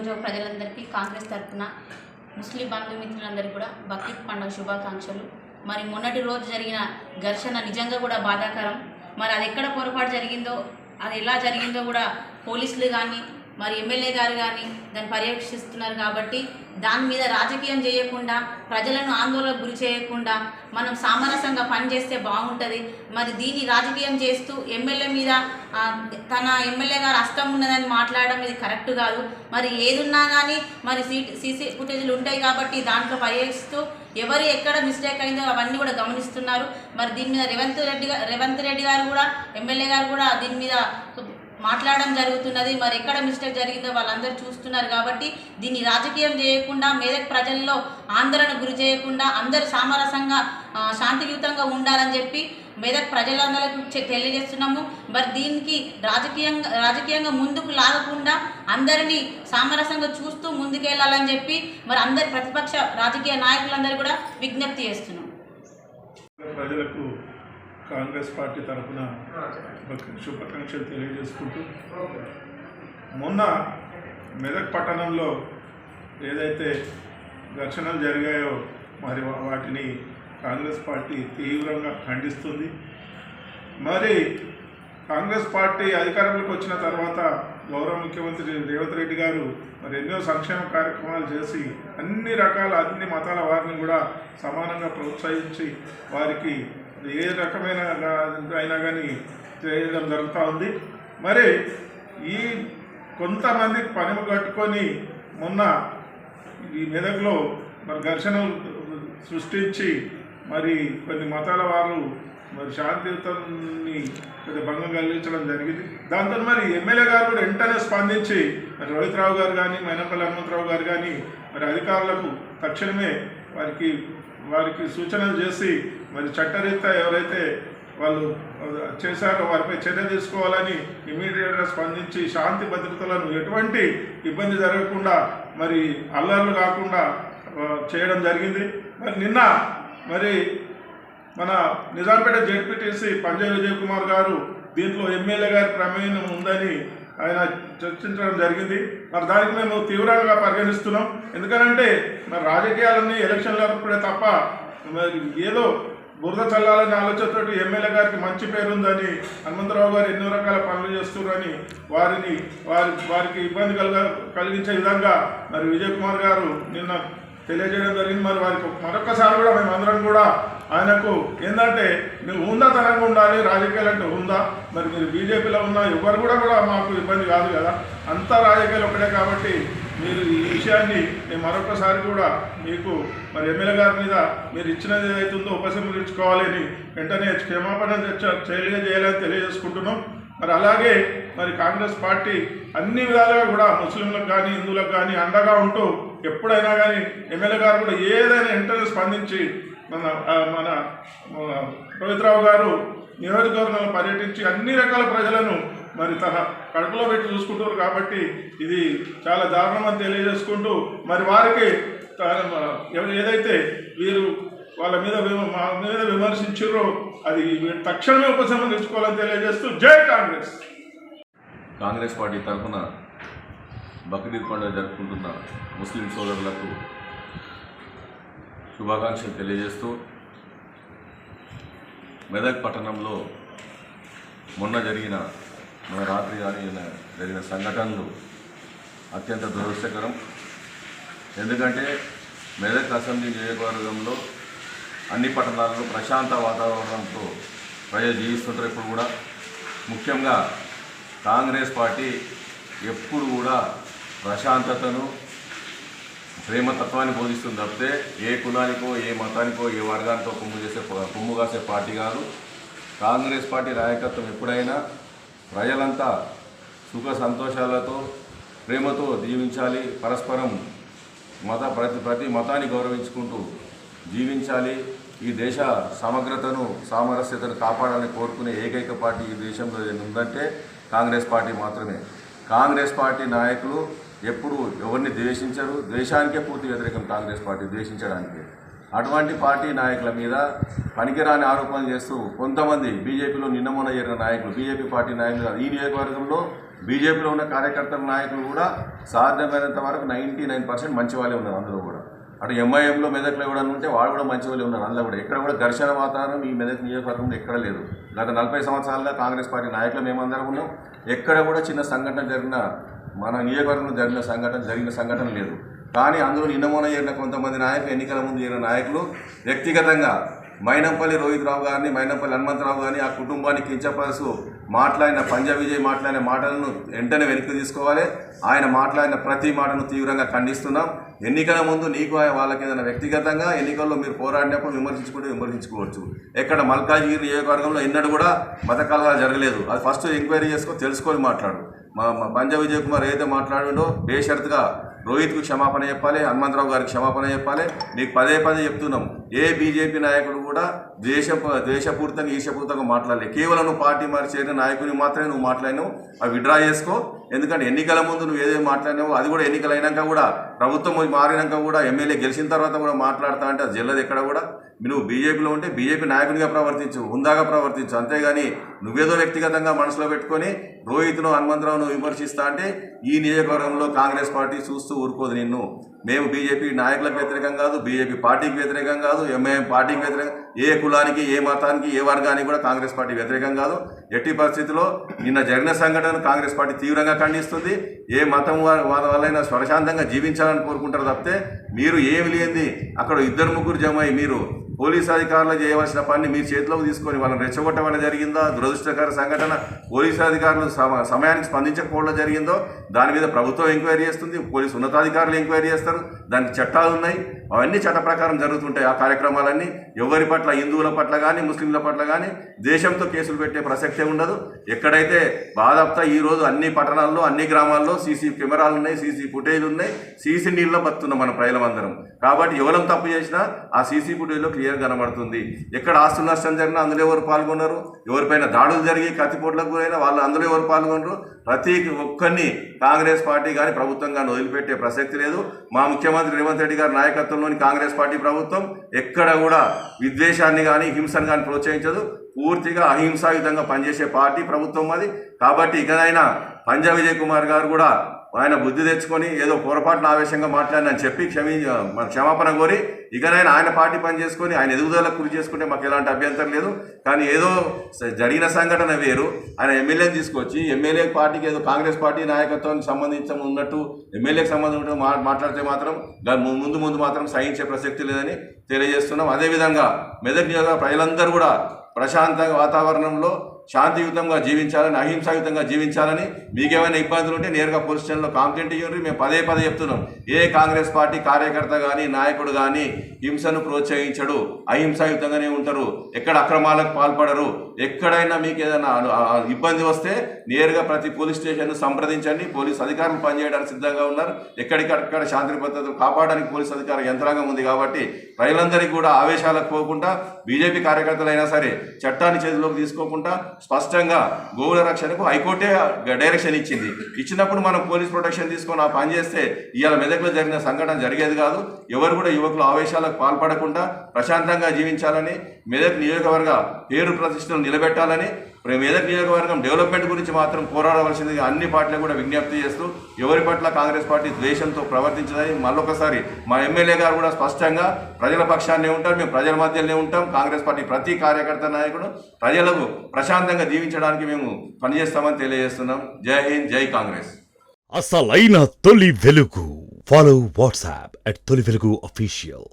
నియోజక ప్రజలందరికీ కాంగ్రెస్ తరఫున ముస్లిం బంధుమిత్రులందరికీ కూడా బక్రీద్ పండుగ శుభాకాంక్షలు. మరి మొన్నటి రోజు జరిగిన ఘర్షణ నిజంగా కూడా బాధాకరం. మరి అది ఎక్కడ పొరపాటు జరిగిందో, అది ఎలా జరిగిందో కూడా పోలీసులు కానీ మరి ఎమ్మెల్యే గారు కానీ దాన్ని పర్యవేక్షిస్తున్నారు. కాబట్టి దాని మీద రాజకీయం చేయకుండా, ప్రజలను ఆందోళనకు గురి చేయకుండా మనం సామరస్యంగా పనిచేస్తే బాగుంటుంది. మరి దీన్ని రాజకీయం చేస్తూ ఎమ్మెల్యే మీద తన ఎమ్మెల్యే గారు హస్తం ఉన్నదని మాట్లాడడం ఇది కరెక్ట్ కాదు. మరి ఏదున్నా కానీ మరి సీసీ ఫుటేజ్లు ఉంటాయి కాబట్టి దాంట్లో పర్యవేక్షిస్తూ ఎవరు ఎక్కడ మిస్టేక్ అయిందో అవన్నీ కూడా గమనిస్తున్నారు. మరి దీని మీద రేవంత్ రెడ్డి గారు కూడా ఎమ్మెల్యే గారు కూడా దీని మీద మాట్లాడడం జరుగుతున్నది. మరి ఎక్కడ మిస్టేక్ జరిగిందో వాళ్ళందరూ చూస్తున్నారు. కాబట్టి దీన్ని రాజకీయం చేయకుండా, మెదక్ ప్రజల్లో ఆందోళన గురి చేయకుండా అందరూ సామరస్యంగా శాంతియుతంగా ఉండాలని చెప్పి మెదక్ ప్రజలందరికీ తెలియజేస్తున్నాము. మరి దీనికి రాజకీయంగా ముందుకు లాగకుండా అందరినీ సామరస్యంగా చూస్తూ ముందుకెళ్లాలని చెప్పి మరి అందరి ప్రతిపక్ష రాజకీయ నాయకులందరూ కూడా విజ్ఞప్తి చేస్తున్నాం. ప్రజలకు కాంగ్రెస్ పార్టీ తరఫున శుభాకాంక్షలు తెలియజేసుకుంటూ, మొన్న మెదక్ పట్టణంలో ఏదైతే ఘర్షణలు జరిగాయో మరి వాటిని కాంగ్రెస్ పార్టీ తీవ్రంగా ఖండిస్తుంది. మరి కాంగ్రెస్ పార్టీ అధికారంలోకి వచ్చిన తర్వాత గౌరవ ముఖ్యమంత్రి రేవంత్ రెడ్డి గారు మరి ఎన్నో సంక్షేమ కార్యక్రమాలు చేసి అన్ని మతాల వారిని కూడా సమానంగా ప్రోత్సహించి వారికి ఏ రకమైన అయినా కానీ చేయడం జరుగుతూ ఉంది. మరి ఈ కొంతమంది పని కట్టుకొని మొన్న ఈ మెదక్లో మరి ఘర్షణలు సృష్టించి మరి కొన్ని మతాల వారు మరి శాంతియుతాన్ని భంగం కలిగించడం జరిగింది. దాంతో మరి ఎమ్మెల్యే గారు కూడా వెంటనే స్పందించి మరి రోహిత్ రావు గారు కానీ మైనంపల్లి హనుమంతరావు గారు కానీ మరి అధికారులకు తక్షణమే వారికి సూచనలు చేసి మరి చట్టరీత్యా ఎవరైతే వాళ్ళు చేశారో వారిపై చర్య తీసుకోవాలని ఇమీడియట్గా స్పందించి శాంతి భద్రతలను ఎటువంటి ఇబ్బంది జరగకుండా మరి అల్లర్లు కాకుండా చేయడం జరిగింది. మరి నిన్న మరి మన నిజాంపేట జెడ్పీటీసీ పంజా విజయ్ కుమార్ గారు దీంట్లో ఎమ్మెల్యే గారి ప్రమేయం ఉందని ఆయన చర్చించడం జరిగింది. మరి దానికి మేము తీవ్రంగా పరిగణిస్తున్నాం. ఎందుకనంటే మరి రాజకీయాలన్నీ ఎలక్షన్లప్పుడే తప్ప మరి ఏదో బురద చల్లాలనే ఆలోచనతో ఎమ్మెల్యే గారికి మంచి పేరుందని, హనుమంతరావు గారు ఎన్నో రకాల పనులు చేస్తున్నారని వారికి ఇబ్బంది కలిగించే విధంగా మరి విజయ్ కుమార్ గారు నిన్న తెలియజేయడం జరిగింది. మరి వారికి మరొకసారి కూడా మేమందరం కూడా ఆయనకు ఏంటంటే మీరు హుందాతనంగా ఉండాలి, రాజకీయాలు అంటే ఉందా, మరి మీరు బీజేపీలో ఉన్న ఎవరు కూడా మాకు ఇబ్బంది కాదు కదా, అంతా రాజకీయాలు ఒకటే. కాబట్టి మీరు ఈ విషయాన్ని నేను మరొకసారి కూడా మీకు మరి ఎమ్మెల్యే గారి మీద మీరు ఇచ్చినది ఏదైతుందో ఉపసంహరించుకోవాలని వెంటనే క్షమాపణ చేయాలని తెలియజేసుకుంటున్నాం. మరి అలాగే మరి కాంగ్రెస్ పార్టీ అన్ని విధాలుగా కూడా ముస్లింలకు కానీ హిందువులకు కానీ అండగా ఉంటూ ఎప్పుడైనా కానీ ఎమ్మెల్యే గారు కూడా ఏదైనా వెంటనే స్పందించి మన రోహిత్ రావు గారు నియోజకవర్గంలో పర్యటించి అన్ని రకాల ప్రజలను మరి తన కడుపులో పెట్టి చూసుకుంటారు. కాబట్టి ఇది చాలా దారుణమని తెలియజేసుకుంటూ మరి వారికి ఏదైతే వీరు వాళ్ళ మీద మా మీద విమర్శించారో అది తక్షణమే ఉపసంహరించుకోవాలని తెలియజేస్తూ జై కాంగ్రెస్. కాంగ్రెస్ పార్టీ తరఫున బక్రీద్ పండుగ జరుపుకుంటున్న ముస్లిం సోదరులకు శుభాకాంక్షలు తెలియజేస్తూ, మెదక్ పట్టణంలో మొన్న రాత్రి కానీ జరిగిన సంఘటనలు అత్యంత దురదృష్టకరం. ఎందుకంటే మెదక్ అసెంబ్లీ నియోజకవర్గంలో అన్ని పట్టణాల్లో ప్రశాంత వాతావరణంతో ప్రజలు జీవిస్తుంటారు. ఇప్పుడు కూడా ముఖ్యంగా కాంగ్రెస్ పార్టీ ఎప్పుడు కూడా ప్రశాంతతను, ప్రేమతత్వాన్ని బోధిస్తుంది తప్పితే ఏ కులానికో ఏ మతానికో ఏ వర్గానికో కొమ్ము కాసే పార్టీ కాదు. కాంగ్రెస్ పార్టీ నాయకత్వం ఎప్పుడైనా ప్రజలంతా సుఖ సంతోషాలతో ప్రేమతో జీవించాలి, పరస్పరం ప్రతి మతాన్ని గౌరవించుకుంటూ జీవించాలి, ఈ దేశ సమగ్రతను సామరస్యతను కాపాడాలని కోరుకునే ఏకైక పార్టీ ఈ దేశంలో ఉందంటే కాంగ్రెస్ పార్టీ మాత్రమే. కాంగ్రెస్ పార్టీ నాయకులు ఎప్పుడు ఎవరిని ద్వేషించరు, ద్వేషానికే పూర్తి వ్యతిరేకం కాంగ్రెస్ పార్టీ, ద్వేషించడానికి. అటువంటి పార్టీ నాయకుల మీద పనికిరాని ఆరోపణలు చేస్తూ కొంతమంది బీజేపీలో నిన్న మొన్న చేరిన నాయకులు, బీజేపీ పార్టీ నాయకులు ఈ నియోజకవర్గంలో బీజేపీలో ఉన్న కార్యకర్తల నాయకులు కూడా సాధ్యమైనంత వరకు 99% మంచి వాళ్ళే ఉన్నారు అందులో కూడా. అటు ఎంఐఎంలో మెదక్లో కూడా ఉంటే వాళ్ళు కూడా మంచి వాళ్ళే ఉన్నారు అందులో కూడా. ఎక్కడ కూడా ఘర్షణ వాతావరణం ఈ మెదక్ నియోజకవర్గంలో ఎక్కడ లేదు. గత 40 సంవత్సరాలుగా కాంగ్రెస్ పార్టీ నాయకులు మేమందరం ఉన్నాం. ఎక్కడ కూడా చిన్న సంఘటన జరిగిన మన నియోజకవర్గంలో జరిగిన సంఘటన లేదు. కానీ అందులో నిన్నమోన చేరిన కొంతమంది నాయకులు, ఎన్నికల ముందు చేరిన నాయకులు వ్యక్తిగతంగా మైనంపల్లి రోహిత్ రావు గారిని, మైనంపల్లి హనుమంతరావు గారిని, ఆ కుటుంబాన్ని కించపరుస్తూ మాట్లాడిన విజయ్ మాట్లాడిన మాటలను వెంటనే వెనక్కి తీసుకోవాలి. ఆయన మాట్లాడిన ప్రతి మాటను తీవ్రంగా ఖండిస్తున్నాం. ఎన్నికల ముందు నీకు వాళ్ళకి ఏదైనా వ్యక్తిగతంగా ఎన్నికల్లో మీరు పోరాడినప్పుడు విమర్శించుకోవచ్చు. ఎక్కడ మల్కాజ్గిరి నియోజకవర్గంలో ఎన్నడూ కూడా మత కలహాలు జరగలేదు. అది ఫస్ట్ ఎంక్వైరీ తెలుసుకొని మాట్లాడు. మా విజయ్ కుమార్ ఏదైతే మాట్లాడిండో బేషరతుగా రోహిత్కు క్షమాపణ చెప్పాలి, హనుమంతరావు గారికి క్షమాపణ చెప్పాలి. నీకు పదే చెప్తున్నాం, ఏ బీజేపీ నాయకుడు కూడా దేశపూర్తంగా ఈశపూర్తంగా మాట్లాడలేదు. కేవలం నువ్వు పార్టీ మరి చేరిన నాయకుని మాత్రమే నువ్వు మాట్లాడినావు. అవి విడ్రా చేసుకో. ఎందుకంటే ఎన్నికల ముందు నువ్వు ఏదేమి మాట్లాడినావో అది కూడా ఎన్నికలు అయినాక కూడా, ప్రభుత్వం మారినాక కూడా, ఎమ్మెల్యే గెలిచిన తర్వాత కూడా మాట్లాడతా అంటే అది జల్లదు ఎక్కడ కూడా. నువ్వు బీజేపీలో ఉంటే బీజేపీ నాయకునిగా ప్రవర్తించు, హుందాగా ప్రవర్తించు. అంతేగాని నువ్వేదో వ్యక్తిగతంగా మనసులో పెట్టుకొని రోహిత్ను, హనుమంతరావును విమర్శిస్తా అంటే ఈ నియోజకవర్గంలో కాంగ్రెస్ పార్టీ చూస్తూ ఊరుకోదు నిన్ను. మేము బీజేపీ నాయకులకు వ్యతిరేకం కాదు, బీజేపీ పార్టీకి వ్యతిరేకం కాదు, ఎంఐఎం పార్టీకి వ్యతిరేకం, ఏ కులానికి, ఏ మతానికి, ఏ వర్గానికి కూడా కాంగ్రెస్ పార్టీ వ్యతిరేకం కాదు. ఎట్టి పరిస్థితుల్లో నిన్న జరిగిన సంఘటనను కాంగ్రెస్ పార్టీ తీవ్రంగా ఖండిస్తుంది. ఏ మతం వాళ్ళైనా స్వరశాంతంగా జీవించాలని కోరుకుంటారు తప్పితే మీరు ఏమి లేనిది అక్కడ 2-3 జమ అయ్యి మీరు పోలీసు అధికారులు చేయవలసిన పని మీ చేతిలోకి తీసుకొని వాళ్ళని రెచ్చగొట్టడం జరిగిందో, దురదృష్టకర సంఘటన పోలీసు అధికారులు సమయానికి స్పందించకపోవడం జరిగిందో దాని మీద ప్రభుత్వం ఎంక్వైరీ చేస్తుంది, పోలీసు ఉన్నతాధికారులు ఎంక్వైరీ చేస్తారు. దానికి చట్టాలు ఉన్నాయి, అవన్నీ చట్ట ప్రకారం జరుగుతుంటాయి. ఆ కార్యక్రమాలన్నీ ఎవరి పట్ల, హిందువుల పట్ల కానీ ముస్లింల పట్ల కానీ దేశంతో కేసులు పెట్టే ప్రసక్తే ఉండదు. ఎక్కడైతే బాధాప్తా ఈరోజు అన్ని పట్టణాల్లో, అన్ని గ్రామాల్లో సీసీ కెమెరాలు ఉన్నాయి, సీసీ ఫుటేజ్ ఉన్నాయి, సీసీ నీళ్ళలో బతున్నాం మన ప్రజలందరం. కాబట్టి ఎవరం తప్పు చేసినా ఆ సీసీ ఫుటేజ్లో క్లియర్ కనబడుతుంది. ఎక్కడ ఆస్తుల నష్టం జరిగినా అందులో ఎవరు పాల్గొన్నారు, ఎవరిపైన దాడులు జరిగి కత్తిపోట్లకు గురైనా వాళ్ళు అందులో ఎవరు పాల్గొన్నారు. ప్రతి ఒక్కరిని కాంగ్రెస్ పార్టీ కానీ ప్రభుత్వం కానీ వదిలిపెట్టే ప్రసక్తి లేదు. మా ముఖ్యమంత్రి రేవంత్ రెడ్డి గారి నాయకత్వంలోని కాంగ్రెస్ పార్టీ ప్రభుత్వం ఎక్కడ కూడా విద్వేషాన్ని కానీ హింసను కానీ ప్రోత్సహించదు. పూర్తిగా అహింసాయుతంగా పనిచేసే పార్టీ ప్రభుత్వం అది. కాబట్టి ఇకనైనా విజయ్ కుమార్ గారు కూడా ఆయన బుద్ధి తెచ్చుకొని ఏదో పొరపాటున ఆవేశంగా మాట్లాడినని చెప్పి క్షమాపణ కోరి ఇకనైనా ఆయన పార్టీ పని చేసుకొని ఆయన ఎదుగుదలకు కృషి చేసుకుంటే మాకు ఎలాంటి అభ్యంతరం లేదు. కానీ ఏదో జరిగిన సంఘటన వేరు, ఆయన ఎమ్మెల్యేని తీసుకొచ్చి ఎమ్మెల్యే పార్టీకి ఏదో కాంగ్రెస్ పార్టీ నాయకత్వానికి సంబంధించి ఉన్నట్టు ఎమ్మెల్యేకి సంబంధించిన మాట్లాడితే మాత్రం ముందు మాత్రం సహించే ప్రసక్తి లేదని తెలియజేస్తున్నాం. అదేవిధంగా మెదక్ నియోజకవర్గ ప్రజలందరూ కూడా ప్రశాంత వాతావరణంలో శాంతియుతంగా జీవించాలని, అహింసాయుతంగా జీవించాలని, మీకేమైనా ఇబ్బందులు ఉంటే నేరుగా పోలీస్ స్టేషన్లో కంప్లైంట్ ఇవ్వండి. మేము పదే చెప్తున్నాం, ఏ కాంగ్రెస్ పార్టీ కార్యకర్త కానీ నాయకుడు కానీ హింసను ప్రోత్సహించడు, అహింసాయుతంగానే ఉంటారు, ఎక్కడ అక్రమాలకు పాల్పడరు. ఎక్కడైనా మీకు ఏదైనా ఇబ్బంది వస్తే నేరుగా ప్రతి పోలీస్ స్టేషన్ సంప్రదించండి. పోలీస్ అధికారులు పనిచేయడానికి సిద్ధంగా ఉన్నారు. ఎక్కడికక్కడ శాంతి భద్రతలు కాపాడడానికి పోలీస్ అధికార యంత్రాంగం ఉంది. కాబట్టి ప్రజలందరికీ కూడా ఆవేశాలకు పోకుండా, బీజేపీ కార్యకర్తలైనా సరే చట్టాన్ని చేతిలోకి తీసుకోకుండా స్పష్టంగా గోవుల రక్షణకు హైకోర్టే డైరెక్షన్ ఇచ్చినప్పుడు మనం పోలీస్ ప్రొటెక్షన్ తీసుకొని ఆ పని చేస్తే ఇవాళ మెదక్లో జరిగిన సంఘటన జరిగేది కాదు. ఎవరు కూడా యువకులు ఆవేశాలకు పాల్పడకుండా ప్రశాంతంగా జీవించాలని, మెదక్ నియోజకవర్గ పేరు ప్రతిష్టలు నిలబెట్టాలని, మెదక్ నియోజకవర్గం డెవలప్మెంట్ గురించి మాత్రం పోరాడవలసిందిగా అన్ని పార్టీలు కూడా విజ్ఞప్తి చేస్తూ ఎవరి పట్ల కాంగ్రెస్ పార్టీ ద్వేషంతో ప్రవర్తించదని మళ్ళొకసారి మా ఎమ్మెల్యే గారు కూడా స్పష్టంగా ప్రజల పక్షాన్నే ఉంటారు, మేము ప్రజల మధ్యలోనే ఉంటాం. కాంగ్రెస్ పార్టీ ప్రతి కార్యకర్త నాయకుడు ప్రజలకు ప్రశాంతంగా జీవించడానికి మేము పనిచేస్తామని తెలియజేస్తున్నాం. జై హింద్, జై కాంగ్రెస్. అసలైన తొలి వెలుగు. ఫాలో వాట్సాప్ @తొలి వెలుగు official.